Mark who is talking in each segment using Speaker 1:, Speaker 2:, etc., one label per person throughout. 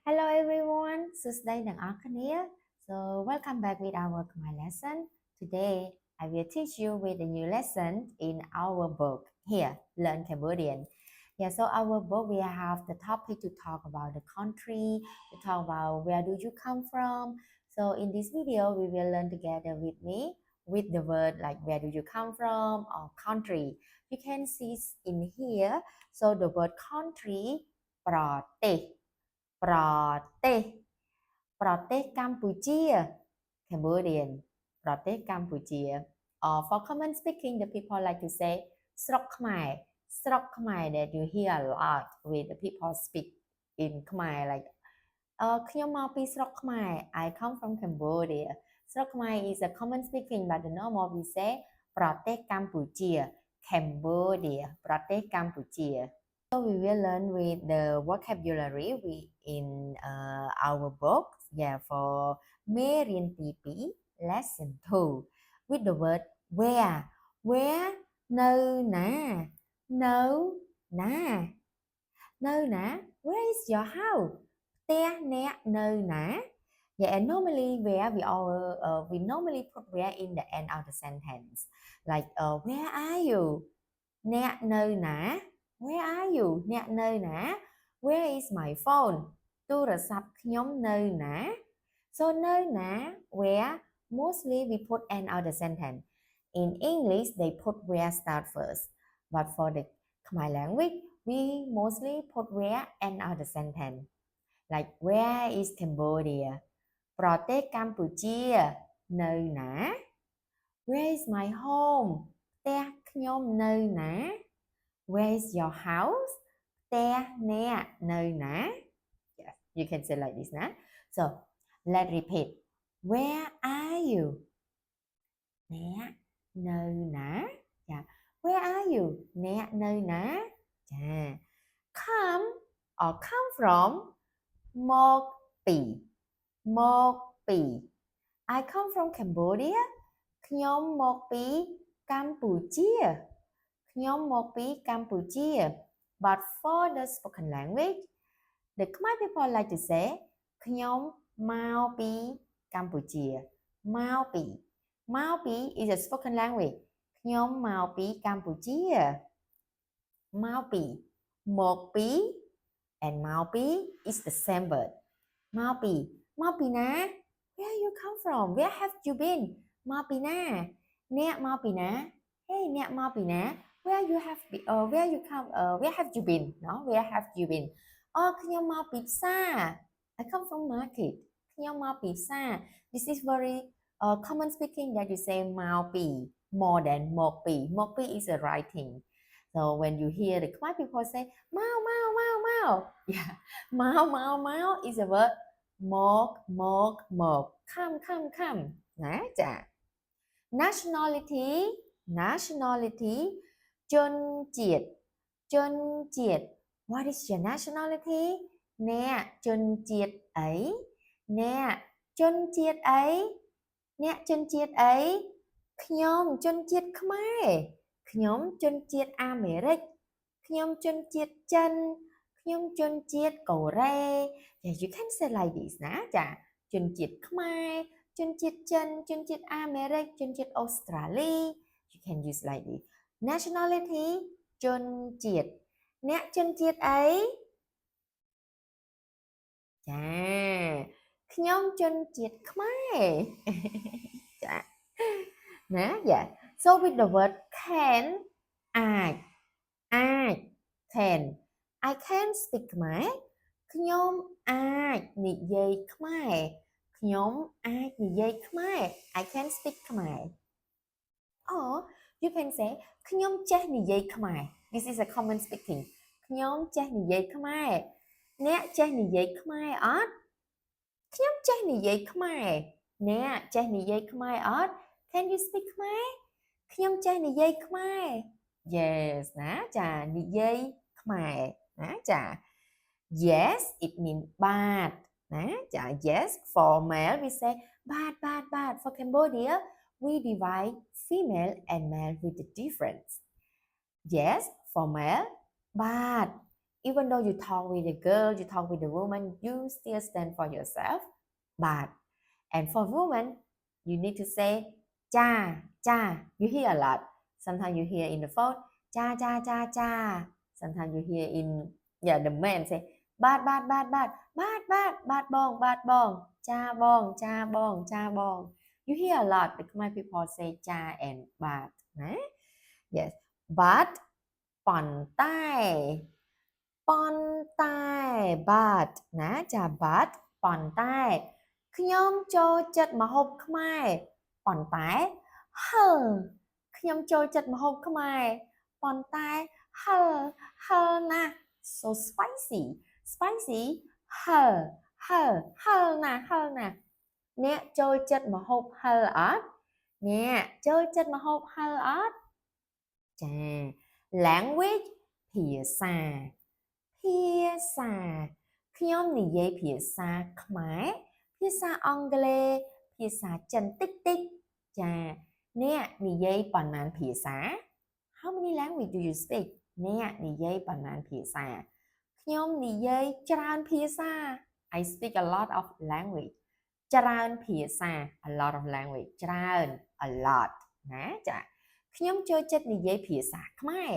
Speaker 1: Hello everyone, Susday Nang Arkania. So welcome back with our Khmer lesson. Today I will teach you with a new lesson in our book here, Learn Cambodian. Yeah, so our book we have the topic to talk about the country, to talk about where do you come from. So in this video we will learn together with me with the word like where do you come from or country. You can see in here. So the word country, ប្រទេស ប្រទេសប្រទេសកម្ពុជា Cambodian ប្រទេសកម្ពុជា or for common speaking the people like to say ស្រុកខ្មែរស្រុកខ្មែរ that you hear a lot with the people speak in Khmer like ខ្ញុំមកពីស្រុកខ្មែរ I come from Cambodia ស្រុកខ្មែរ is a common speaking but the normal we say ប្រទេសកម្ពុជា Cambodia ប្រទេសកម្ពុជា So we will learn with the vocabulary we in our book. Yeah, for មេរៀនទី2 lesson 2 with the word where. Where នៅណានៅណា Where is your house ផ្ទះអ្នកនៅណា Yeah, and normally where we normally put where in the end of the sentence. Like where are you អ្នកនៅណា Where are you អ្នកនៅណា Where is my phone ទូរស័ព្ទខ្ញុំនៅណា So នៅណា where mostly we put end of the sentence. In English they put where start first. But for the Khmer language we mostly put where end of the sentence. Like where is Cambodia ប្រទេសកម្ពុជានៅណា Where is my home ផ្ទះខ្ញុំនៅណា Where is your house ផ្ទះអ្នកនៅណា Yes, you can say like this ណា So let's repeat Where are you អ្នកនៅណាចា Where are you អ្នកនៅណាចា Come or come from មកពីមកពី I come from Cambodia ខ្ញុំមកពីកម្ពុជាខ្ញុំមកពីកម្ពុជា But for the spoken language the Khmer people like to say ខ្ញុំមកពីកម្ពុជាមកពី is a spoken language ខ្ញុំមកពីកម្ពុជាមកពី and មកពី is the same word មកពីណា Where you come from Where have you been មកពីណាអ្នកមកពីណា Hey អ្នកមកពីណា Where you have been Where you come Where have you been เนาะ Where have you been ខ្ញុំមកពីផ្សារ I come from market ខ្ញុំមកពីផ្សារ This is very common speaking that you say មកពី more than មកពី is a writing So when you hear the Khmer people say មក yeah មក is a word មក come ណាចា nationality ជនជាតិ What is your nationality អ្នកជនជាតិអីអ្នកជនជាតិអីខ្ញុំជនជាតិខ្មែរខ្ញុំជនជាតិអាមេរិកខ្ញុំជនជាតិចិនខ្ញុំជនជាតិកូរ៉េ Yeah, you can say like this ណាចាជនជាតិខ្មែរជនជាតិចិនជនជាតិអាមេរិកជនជាតិអូស្ត្រាលី You can use like this nationality ជនជាតិអ្នកជនជាតិអីចាខ្ញុំជនជាតិខ្មែរចាណា Yeah so with the word can អាច can I can speak ខ្មែរខ្ញុំអាចនិយាយខ្មែរខ្ញុំអាចនិយាយខ្មែរ I can speak ខ្មែរ or you can say ខ្ញុំចេះនិយាយខ្មែរ This is a common speaking ខ្ញុំចេះនិយាយខ្មែរអ្នកចេះនិយាយខ្មែរអត់ខ្ញុំចេះនិយាយខ្មែរអ្នកចេះនិយាយខ្មែរអត់ Can you speak ខ្មែរខ្ញុំចេះនិយាយខ្មែរ Yes ណាចានិយាយខ្មែរណាចា Yes it means បាទណាចា Yes for male we say បាទ for Cambodia we divide female and male with the difference Yes for male បាទ even though you talk with a girl, you talk with a woman, you still stand for yourself. But and for woman, you need to say cha cha. You hear a lot. Sometimes you hear in the phone cha cha cha cha. Sometimes you hear in the man say bad bad bad bad bad bad bad bong cha bong cha bong cha bong. You hear a lot the Khmer people say cha and bad. Yes, but ប៉ុន្តែ ប៉ុន្តែ but ណាចា but ប៉ុន្តែខ្ញុំចូលចិត្តម្ហូបខ្មែរប៉ុន្តែហឹរខ្ញុំចូលចិត្តម្ហូបខ្មែរប៉ុន្តែហឹរហឹរណាស់ so spicy spicy ហឹរហឹរហឹរណាស់ហឹរណាស់អ្នកចូលចិត្តម្ហូបហឹរអត់អ្នកចូលចិត្តម្ហូបហឹរអត់ចា language ភាសាភាសាខ្ញុំនិយាយភាសាខ្មែរភាសាអង់គ្លេសភាសាចិនតិចតិចចាអ្នកនិយាយប៉ុន្មានភាសា How many language do you speak អ្នកនិយាយប៉ុន្មានភាសាខ្ញុំនិយាយច្រើនភាសា I speak a lot of language ច្រើនភាសា a lot of language ច្រើន a lot ណាចាខ្ញុំចូលចិត្តនិយាយភាសាខ្មែរ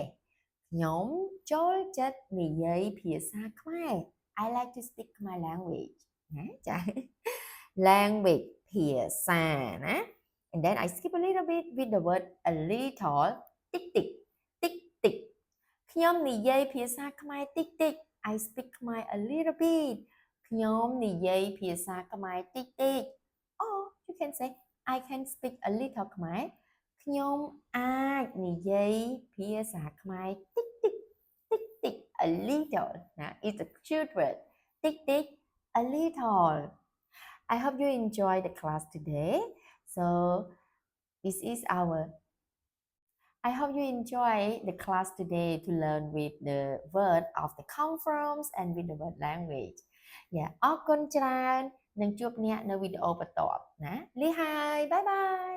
Speaker 1: ខ្ញុំចូលចិត្តនិយាយភាសាខ្មែរ I like to speak my language ណាចា language ភាសាណា and then I skip a little bit with the word a little តិចតិចតិចតិចខ្ញុំនិយាយភាសាខ្មែរតិចតិច I speak Khmer a little bit ខ្ញុំនិយាយភាសាខ្មែរតិចតិច or you can say I can speak a little Khmer ខ្ញុំអាចនិយាយភាសាខ្មែរតិចតិចតិចតិច a little ណា it's a cute word តិចតិច a little I hope you enjoy the class today so this is our I hope you enjoy the class today to learn with the word of the conference and with the word language អរគុណច្រើននឹងជួបអ្នកនៅវីដេអូបន្ទាប់ណាលាហើយបាយបាយ